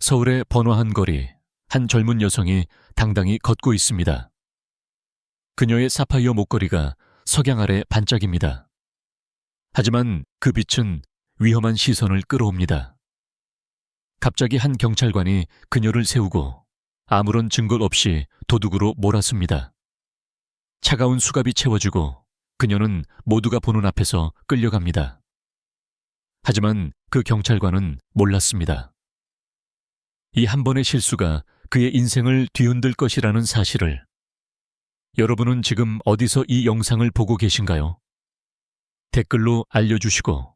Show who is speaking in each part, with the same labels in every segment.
Speaker 1: 서울의 번화한 거리, 한 젊은 여성이 당당히 걷고 있습니다. 그녀의 사파이어 목걸이가 석양 아래 반짝입니다. 하지만 그 빛은 위험한 시선을 끌어옵니다. 갑자기 한 경찰관이 그녀를 세우고 아무런 증거 없이 도둑으로 몰아습니다. 차가운 수갑이 채워지고 그녀는 모두가 보는 앞에서 끌려갑니다. 하지만 그 경찰관은 몰랐습니다. 이 한 번의 실수가 그의 인생을 뒤흔들 것이라는 사실을. 여러분은 지금 어디서 이 영상을 보고 계신가요? 댓글로 알려주시고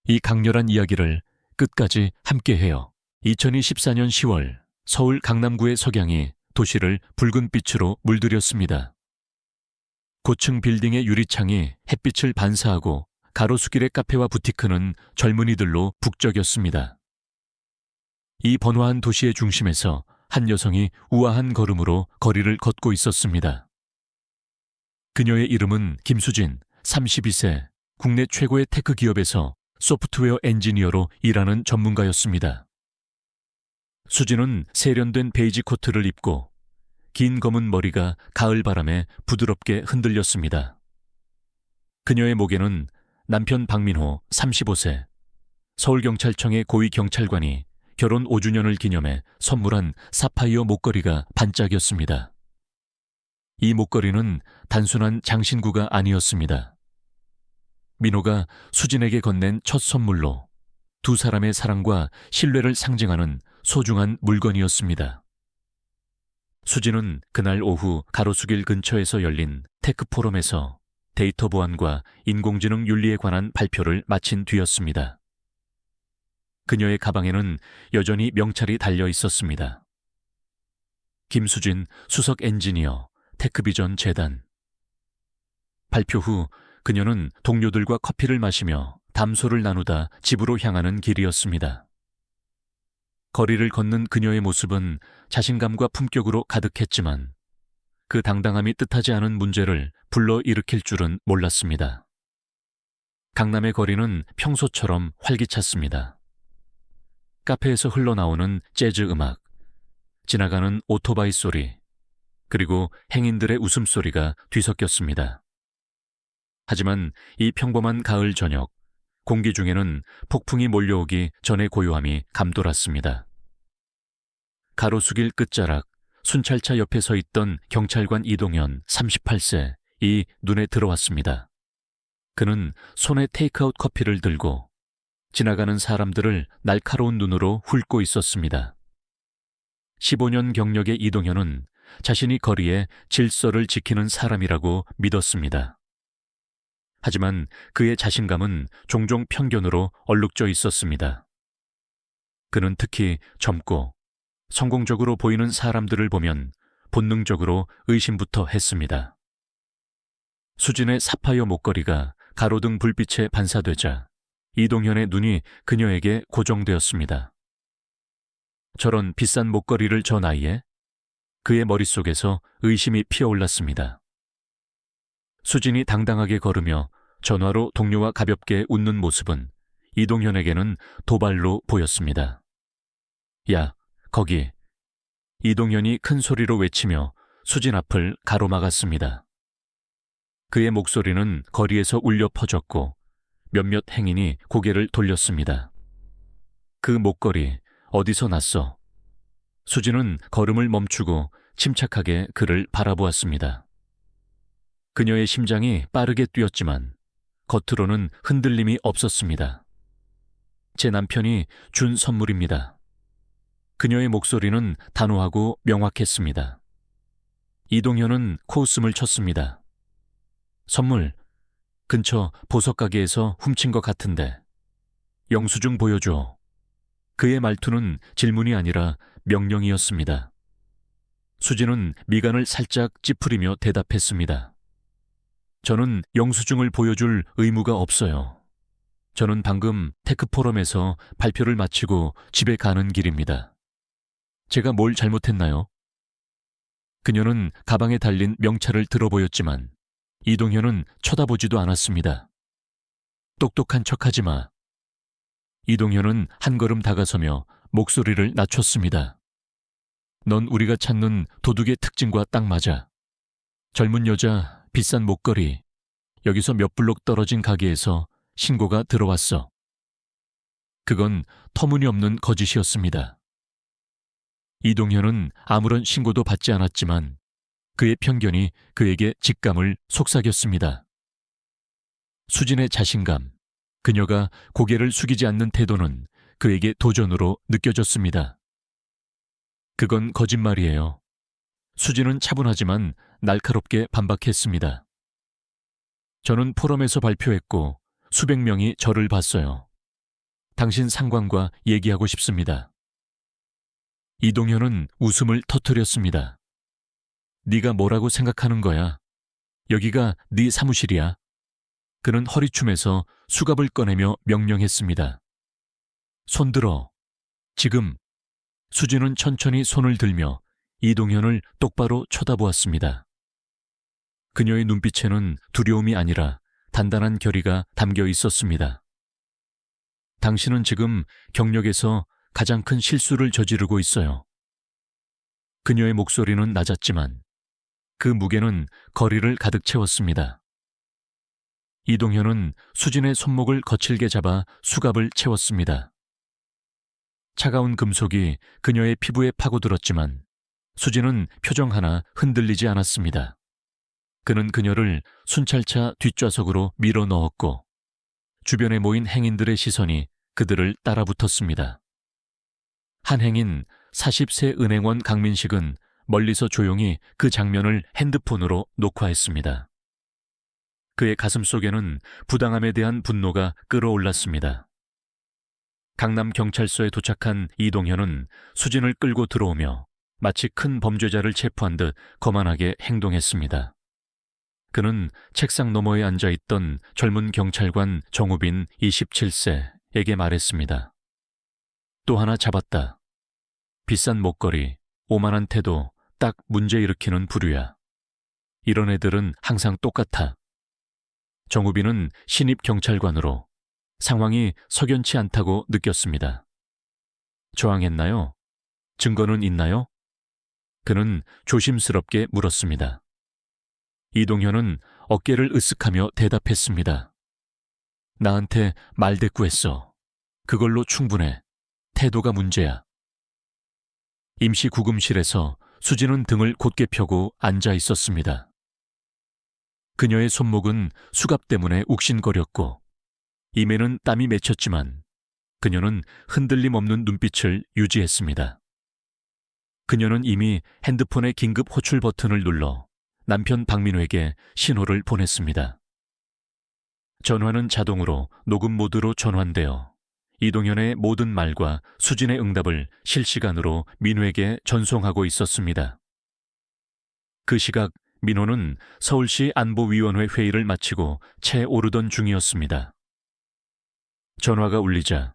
Speaker 1: 이 강렬한 이야기를 끝까지 함께해요. 2024년 10월 서울 강남구의 석양이 도시를 붉은 빛으로 물들였습니다. 고층 빌딩의 유리창이 햇빛을 반사하고 가로수길의 카페와 부티크는 젊은이들로 북적였습니다. 이 번화한 도시의 중심에서 한 여성이 우아한 걸음으로 거리를 걷고 있었습니다. 그녀의 이름은 김수진, 32세, 국내 최고의 테크 기업에서 소프트웨어 엔지니어로 일하는 전문가였습니다. 수진은 세련된 베이지 코트를 입고 긴 검은 머리가 가을 바람에 부드럽게 흔들렸습니다. 그녀의 목에는 남편 박민호, 35세, 서울경찰청의 고위 경찰관이 결혼 5주년을 기념해 선물한 사파이어 목걸이가 반짝였습니다. 이 목걸이는 단순한 장신구가 아니었습니다. 민호가 수진에게 건넨 첫 선물로 두 사람의 사랑과 신뢰를 상징하는 소중한 물건이었습니다. 수진은 그날 오후 가로수길 근처에서 열린 테크 포럼에서 데이터 보안과 인공지능 윤리에 관한 발표를 마친 뒤였습니다. 그녀의 가방에는 여전히 명찰이 달려 있었습니다. 김수진 수석 엔지니어, 테크비전 재단. 발표 후 그녀는 동료들과 커피를 마시며 담소를 나누다 집으로 향하는 길이었습니다. 거리를 걷는 그녀의 모습은 자신감과 품격으로 가득했지만 그 당당함이 뜻하지 않은 문제를 불러일으킬 줄은 몰랐습니다. 강남의 거리는 평소처럼 활기찼습니다. 카페에서 흘러나오는 재즈 음악, 지나가는 오토바이 소리, 그리고 행인들의 웃음소리가 뒤섞였습니다. 하지만 이 평범한 가을 저녁, 공기 중에는 폭풍이 몰려오기 전의 고요함이 감돌았습니다. 가로수길 끝자락, 순찰차 옆에 서 있던 경찰관 이동현, 38세이 눈에 들어왔습니다. 그는 손에 테이크아웃 커피를 들고 지나가는 사람들을 날카로운 눈으로 훑고 있었습니다. 15년 경력의 이동현은 자신이 거리에 질서를 지키는 사람이라고 믿었습니다. 하지만 그의 자신감은 종종 편견으로 얼룩져 있었습니다. 그는 특히 젊고 성공적으로 보이는 사람들을 보면 본능적으로 의심부터 했습니다. 수진의 사파이어 목걸이가 가로등 불빛에 반사되자 이동현의 눈이 그녀에게 고정되었습니다. 저런 비싼 목걸이를 저 나이에? 그의 머릿속에서 의심이 피어올랐습니다. 수진이 당당하게 걸으며 전화로 동료와 가볍게 웃는 모습은 이동현에게는 도발로 보였습니다. 야, 거기. 이동현이 큰 소리로 외치며 수진 앞을 가로막았습니다. 그의 목소리는 거리에서 울려 퍼졌고 몇몇 행인이 고개를 돌렸습니다. 그 목걸이 어디서 났어? 수진은 걸음을 멈추고 침착하게 그를 바라보았습니다. 그녀의 심장이 빠르게 뛰었지만 겉으로는 흔들림이 없었습니다. 제 남편이 준 선물입니다. 그녀의 목소리는 단호하고 명확했습니다. 이동현은 코웃음을 쳤습니다. 선물, 근처 보석가게에서 훔친 것 같은데. 영수증 보여줘. 그의 말투는 질문이 아니라 명령이었습니다. 수진은 미간을 살짝 찌푸리며 대답했습니다. 저는 영수증을 보여줄 의무가 없어요. 저는 방금 테크 포럼에서 발표를 마치고 집에 가는 길입니다. 제가 뭘 잘못했나요? 그녀는 가방에 달린 명찰을 들어보였지만 이동현은 쳐다보지도 않았습니다. 똑똑한 척하지 마. 이동현은 한 걸음 다가서며 목소리를 낮췄습니다. 넌 우리가 찾는 도둑의 특징과 딱 맞아. 젊은 여자, 비싼 목걸이, 여기서 몇 블록 떨어진 가게에서 신고가 들어왔어. 그건 터무니없는 거짓이었습니다. 이동현은 아무런 신고도 받지 않았지만 그의 편견이 그에게 직감을 속삭였습니다. 수진의 자신감, 그녀가 고개를 숙이지 않는 태도는 그에게 도전으로 느껴졌습니다. 그건 거짓말이에요. 수진은 차분하지만 날카롭게 반박했습니다. 저는 포럼에서 발표했고 수백 명이 저를 봤어요. 당신 상관과 얘기하고 싶습니다. 이동현은 웃음을 터뜨렸습니다. 네가 뭐라고 생각하는 거야? 여기가 네 사무실이야. 그는 허리춤에서 수갑을 꺼내며 명령했습니다. 손들어. 지금. 수진은 천천히 손을 들며 이동현을 똑바로 쳐다보았습니다. 그녀의 눈빛에는 두려움이 아니라 단단한 결의가 담겨 있었습니다. 당신은 지금 경력에서 가장 큰 실수를 저지르고 있어요. 그녀의 목소리는 낮았지만 그 무게는 거리를 가득 채웠습니다. 이동현은 수진의 손목을 거칠게 잡아 수갑을 채웠습니다. 차가운 금속이 그녀의 피부에 파고들었지만 수진은 표정 하나 흔들리지 않았습니다. 그는 그녀를 순찰차 뒷좌석으로 밀어 넣었고 주변에 모인 행인들의 시선이 그들을 따라붙었습니다. 한 행인 40세 은행원 강민식은 멀리서 조용히 그 장면을 핸드폰으로 녹화했습니다. 그의 가슴속에는 부당함에 대한 분노가 끓어올랐습니다. 강남경찰서에 도착한 이동현은 수진을 끌고 들어오며 마치 큰 범죄자를 체포한 듯 거만하게 행동했습니다. 그는 책상 너머에 앉아있던 젊은 경찰관 정우빈 27세에게 말했습니다. 또 하나 잡았다. 비싼 목걸이, 오만한 태도, 딱 문제 일으키는 부류야. 이런 애들은 항상 똑같아. 정우빈은 신입 경찰관으로 상황이 석연치 않다고 느꼈습니다. 저항했나요? 증거는 있나요? 그는 조심스럽게 물었습니다. 이동현은 어깨를 으쓱하며 대답했습니다. 나한테 말대꾸했어. 그걸로 충분해. 태도가 문제야. 임시 구금실에서 수진은 등을 곧게 펴고 앉아 있었습니다. 그녀의 손목은 수갑 때문에 욱신거렸고 입에는 땀이 맺혔지만 그녀는 흔들림 없는 눈빛을 유지했습니다. 그녀는 이미 핸드폰의 긴급 호출 버튼을 눌러 남편 박민호에게 신호를 보냈습니다. 전화는 자동으로 녹음 모드로 전환되어 이동현의 모든 말과 수진의 응답을 실시간으로 민호에게 전송하고 있었습니다. 그 시각 민호는 서울시 안보위원회 회의를 마치고 채 오르던 중이었습니다. 전화가 울리자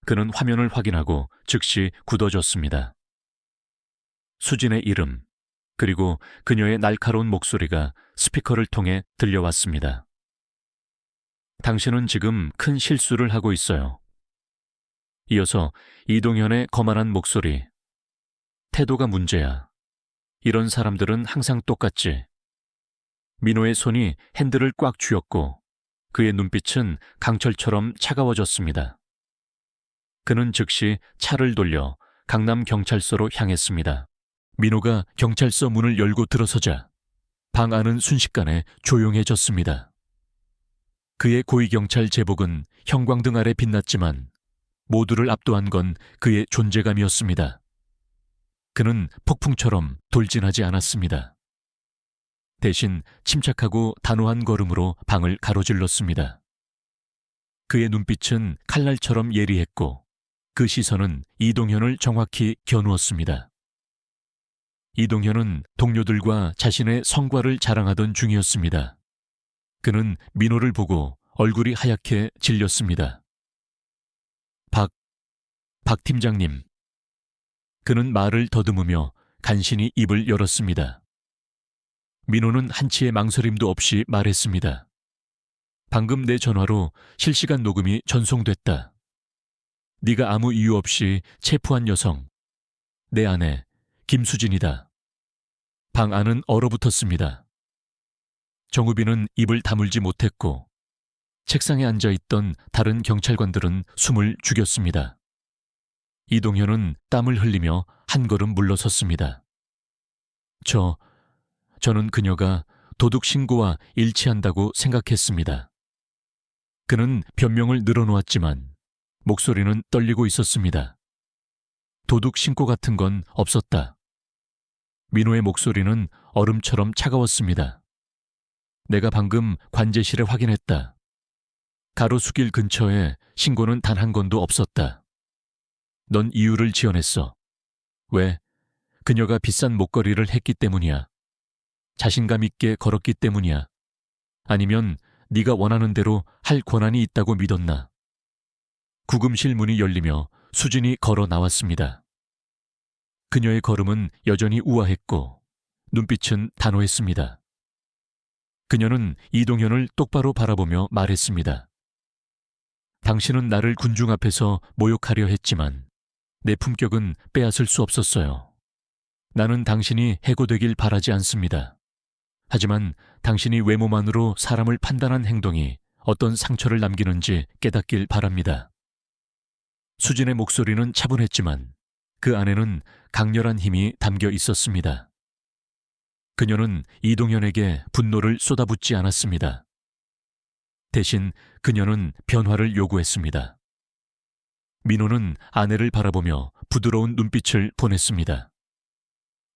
Speaker 1: 그는 화면을 확인하고 즉시 굳어졌습니다. 수진의 이름, 그리고 그녀의 날카로운 목소리가 스피커를 통해 들려왔습니다. 당신은 지금 큰 실수를 하고 있어요. 이어서 이동현의 거만한 목소리. 태도가 문제야. 이런 사람들은 항상 똑같지. 민호의 손이 핸들을 꽉 쥐었고 그의 눈빛은 강철처럼 차가워졌습니다. 그는 즉시 차를 돌려 강남경찰서로 향했습니다. 민호가 경찰서 문을 열고 들어서자 방 안은 순식간에 조용해졌습니다. 그의 고위경찰 제복은 형광등 아래 빛났지만 모두를 압도한 건 그의 존재감이었습니다. 그는 폭풍처럼 돌진하지 않았습니다. 대신 침착하고 단호한 걸음으로 방을 가로질렀습니다. 그의 눈빛은 칼날처럼 예리했고 그 시선은 이동현을 정확히 겨누었습니다. 이동현은 동료들과 자신의 성과를 자랑하던 중이었습니다. 그는 민호를 보고 얼굴이 하얗게 질렸습니다. 박 팀장님. 그는 말을 더듬으며 간신히 입을 열었습니다. 민호는 한치의 망설임도 없이 말했습니다. 방금 내 전화로 실시간 녹음이 전송됐다. 네가 아무 이유 없이 체포한 여성, 내 아내 김수진이다. 방 안은 얼어붙었습니다. 정우빈은 입을 다물지 못했고 책상에 앉아있던 다른 경찰관들은 숨을 죽였습니다. 이동현은 땀을 흘리며 한 걸음 물러섰습니다. 저는 그녀가 도둑 신고와 일치한다고 생각했습니다. 그는 변명을 늘어놓았지만 목소리는 떨리고 있었습니다. 도둑 신고 같은 건 없었다. 민호의 목소리는 얼음처럼 차가웠습니다. 내가 방금 관제실에 확인했다. 가로수길 근처에 신고는 단 한 건도 없었다. 넌 이유를 지어냈어. 왜? 그녀가 비싼 목걸이를 했기 때문이야. 자신감 있게 걸었기 때문이야. 아니면 네가 원하는 대로 할 권한이 있다고 믿었나? 구금실 문이 열리며 수진이 걸어 나왔습니다. 그녀의 걸음은 여전히 우아했고 눈빛은 단호했습니다. 그녀는 이동현을 똑바로 바라보며 말했습니다. 당신은 나를 군중 앞에서 모욕하려 했지만 내 품격은 빼앗을 수 없었어요. 나는 당신이 해고되길 바라지 않습니다. 하지만 당신이 외모만으로 사람을 판단한 행동이 어떤 상처를 남기는지 깨닫길 바랍니다. 수진의 목소리는 차분했지만 그 안에는 강렬한 힘이 담겨 있었습니다. 그녀는 이동현에게 분노를 쏟아붓지 않았습니다. 대신 그녀는 변화를 요구했습니다. 민호는 아내를 바라보며 부드러운 눈빛을 보냈습니다.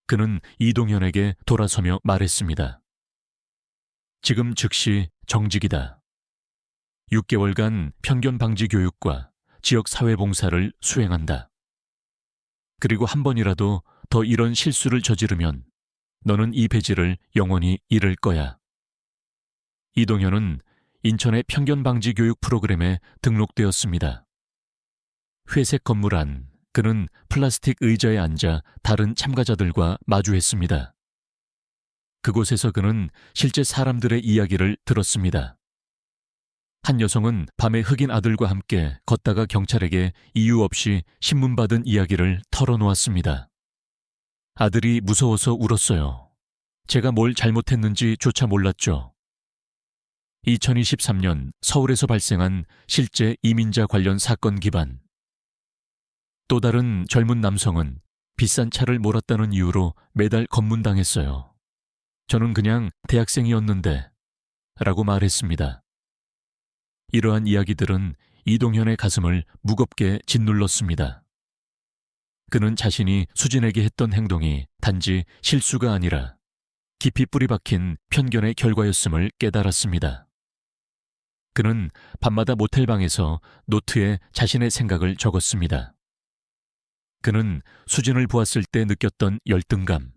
Speaker 1: 그는 이동현에게 돌아서며 말했습니다. 지금 즉시 정직이다. 6개월간 편견 방지 교육과 지역 사회봉사를 수행한다. 그리고 한 번이라도 더 이런 실수를 저지르면 너는 이 배지를 영원히 잃을 거야. 이동현은 인천의 편견 방지 교육 프로그램에 등록되었습니다. 회색 건물 안 그는 플라스틱 의자에 앉아 다른 참가자들과 마주했습니다. 그곳에서 그는 실제 사람들의 이야기를 들었습니다. 한 여성은 밤에 흑인 아들과 함께 걷다가 경찰에게 이유 없이 신문받은 이야기를 털어놓았습니다. 아들이 무서워서 울었어요. 제가 뭘 잘못했는지조차 몰랐죠. 2023년 서울에서 발생한 실제 이민자 관련 사건 기반. 또 다른 젊은 남성은 비싼 차를 몰았다는 이유로 매달 검문당했어요. 저는 그냥 대학생이었는데 라고 말했습니다. 이러한 이야기들은 이동현의 가슴을 무겁게 짓눌렀습니다. 그는 자신이 수진에게 했던 행동이 단지 실수가 아니라 깊이 뿌리박힌 편견의 결과였음을 깨달았습니다. 그는 밤마다 모텔방에서 노트에 자신의 생각을 적었습니다. 그는 수진을 보았을 때 느꼈던 열등감,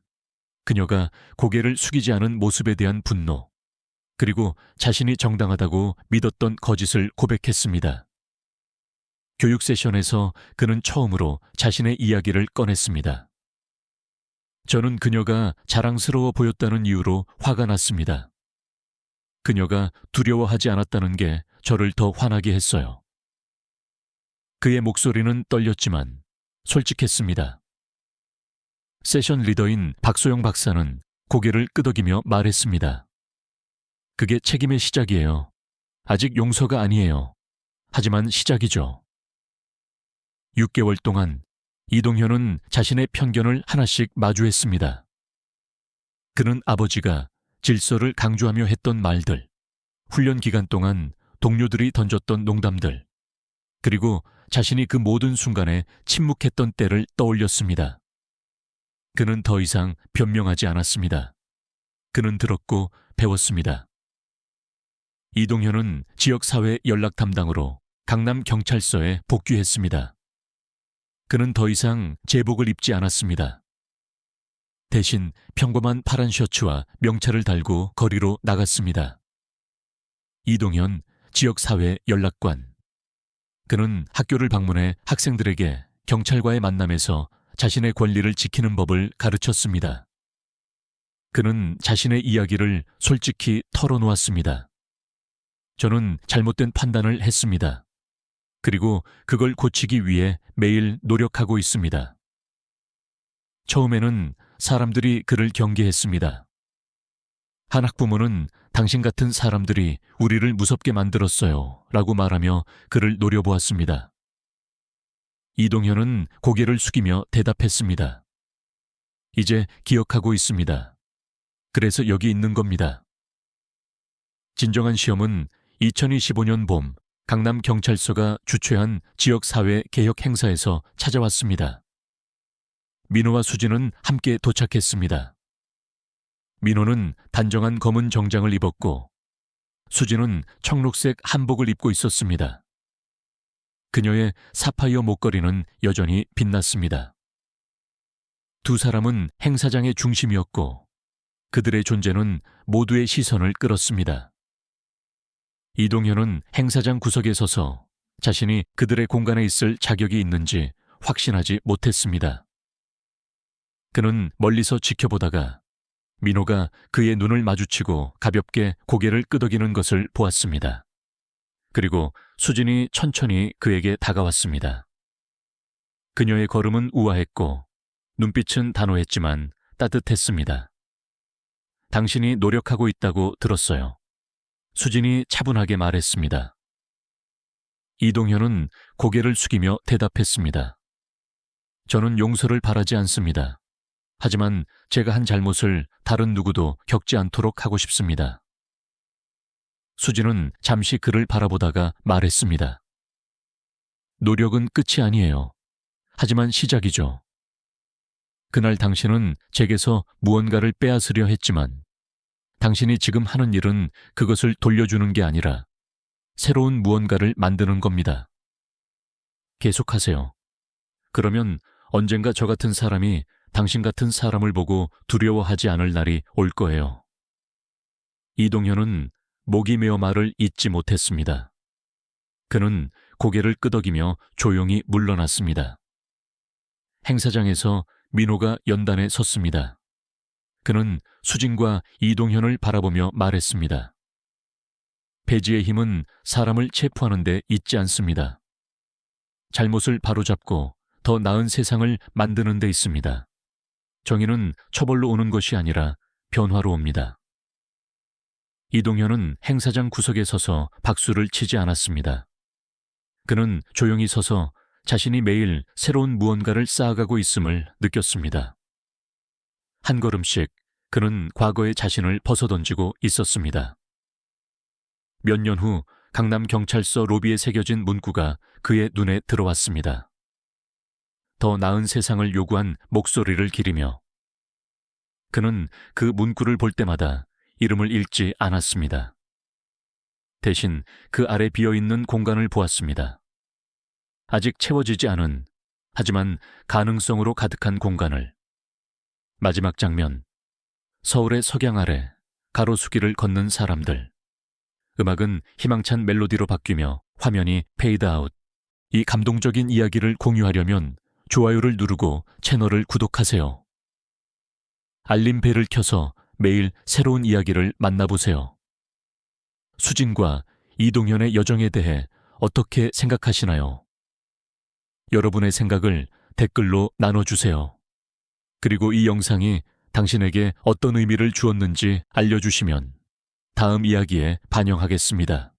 Speaker 1: 그녀가 고개를 숙이지 않은 모습에 대한 분노, 그리고 자신이 정당하다고 믿었던 거짓을 고백했습니다. 교육 세션에서 그는 처음으로 자신의 이야기를 꺼냈습니다. 저는 그녀가 자랑스러워 보였다는 이유로 화가 났습니다. 그녀가 두려워하지 않았다는 게 저를 더 화나게 했어요. 그의 목소리는 떨렸지만 솔직했습니다. 세션 리더인 박소영 박사는 고개를 끄덕이며 말했습니다. 그게 책임의 시작이에요. 아직 용서가 아니에요. 하지만 시작이죠. 6개월 동안 이동현은 자신의 편견을 하나씩 마주했습니다. 그는 아버지가 질서를 강조하며 했던 말들, 훈련 기간 동안 동료들이 던졌던 농담들, 그리고 자신이 그 모든 순간에 침묵했던 때를 떠올렸습니다. 그는 더 이상 변명하지 않았습니다. 그는 들었고 배웠습니다. 이동현은 지역사회 연락 담당으로 강남경찰서에 복귀했습니다. 그는 더 이상 제복을 입지 않았습니다. 대신 평범한 파란 셔츠와 명찰을 달고 거리로 나갔습니다. 이동현 지역사회 연락관. 그는 학교를 방문해 학생들에게 경찰과의 만남에서 자신의 권리를 지키는 법을 가르쳤습니다. 그는 자신의 이야기를 솔직히 털어놓았습니다. 저는 잘못된 판단을 했습니다. 그리고 그걸 고치기 위해 매일 노력하고 있습니다. 처음에는 사람들이 그를 경계했습니다. 한 학부모는 당신 같은 사람들이 우리를 무섭게 만들었어요 라고 말하며 그를 노려보았습니다. 이동현은 고개를 숙이며 대답했습니다. 이제 기억하고 있습니다. 그래서 여기 있는 겁니다. 진정한 시험은 2025년 봄 강남경찰서가 주최한 지역사회 개혁 행사에서 찾아왔습니다. 민호와 수진은 함께 도착했습니다. 민호는 단정한 검은 정장을 입었고 수진은 청록색 한복을 입고 있었습니다. 그녀의 사파이어 목걸이는 여전히 빛났습니다. 두 사람은 행사장의 중심이었고 그들의 존재는 모두의 시선을 끌었습니다. 이동현은 행사장 구석에 서서 자신이 그들의 공간에 있을 자격이 있는지 확신하지 못했습니다. 그는 멀리서 지켜보다가 민호가 그의 눈을 마주치고 가볍게 고개를 끄덕이는 것을 보았습니다. 그리고 수진이 천천히 그에게 다가왔습니다. 그녀의 걸음은 우아했고 눈빛은 단호했지만 따뜻했습니다. 당신이 노력하고 있다고 들었어요. 수진이 차분하게 말했습니다. 이동현은 고개를 숙이며 대답했습니다. 저는 용서를 바라지 않습니다. 하지만 제가 한 잘못을 다른 누구도 겪지 않도록 하고 싶습니다. 수진은 잠시 그를 바라보다가 말했습니다. 노력은 끝이 아니에요. 하지만 시작이죠. 그날 당신은 제게서 무언가를 빼앗으려 했지만 당신이 지금 하는 일은 그것을 돌려주는 게 아니라 새로운 무언가를 만드는 겁니다. 계속하세요. 그러면 언젠가 저 같은 사람이 당신 같은 사람을 보고 두려워하지 않을 날이 올 거예요. 이동현은 목이 메어 말을 잇지 못했습니다. 그는 고개를 끄덕이며 조용히 물러났습니다. 행사장에서 민호가 연단에 섰습니다. 그는 수진과 이동현을 바라보며 말했습니다. 배지의 힘은 사람을 체포하는 데 있지 않습니다. 잘못을 바로잡고 더 나은 세상을 만드는 데 있습니다. 정의는 처벌로 오는 것이 아니라 변화로 옵니다. 이동현은 행사장 구석에 서서 박수를 치지 않았습니다. 그는 조용히 서서 자신이 매일 새로운 무언가를 쌓아가고 있음을 느꼈습니다. 한 걸음씩 그는 과거의 자신을 벗어던지고 있었습니다. 몇 년 후 강남경찰서 로비에 새겨진 문구가 그의 눈에 들어왔습니다. 더 나은 세상을 요구한 목소리를 기리며 그는 그 문구를 볼 때마다 이름을 읽지 않았습니다. 대신 그 아래 비어있는 공간을 보았습니다. 아직 채워지지 않은, 하지만 가능성으로 가득한 공간을. 마지막 장면, 서울의 석양 아래 가로수길을 걷는 사람들. 음악은 희망찬 멜로디로 바뀌며 화면이 페이드 아웃. 이 감동적인 이야기를 공유하려면 좋아요를 누르고 채널을 구독하세요. 알림벨을 켜서 매일 새로운 이야기를 만나보세요. 수진과 이동현의 여정에 대해 어떻게 생각하시나요? 여러분의 생각을 댓글로 나눠주세요. 그리고 이 영상이 당신에게 어떤 의미를 주었는지 알려주시면 다음 이야기에 반영하겠습니다.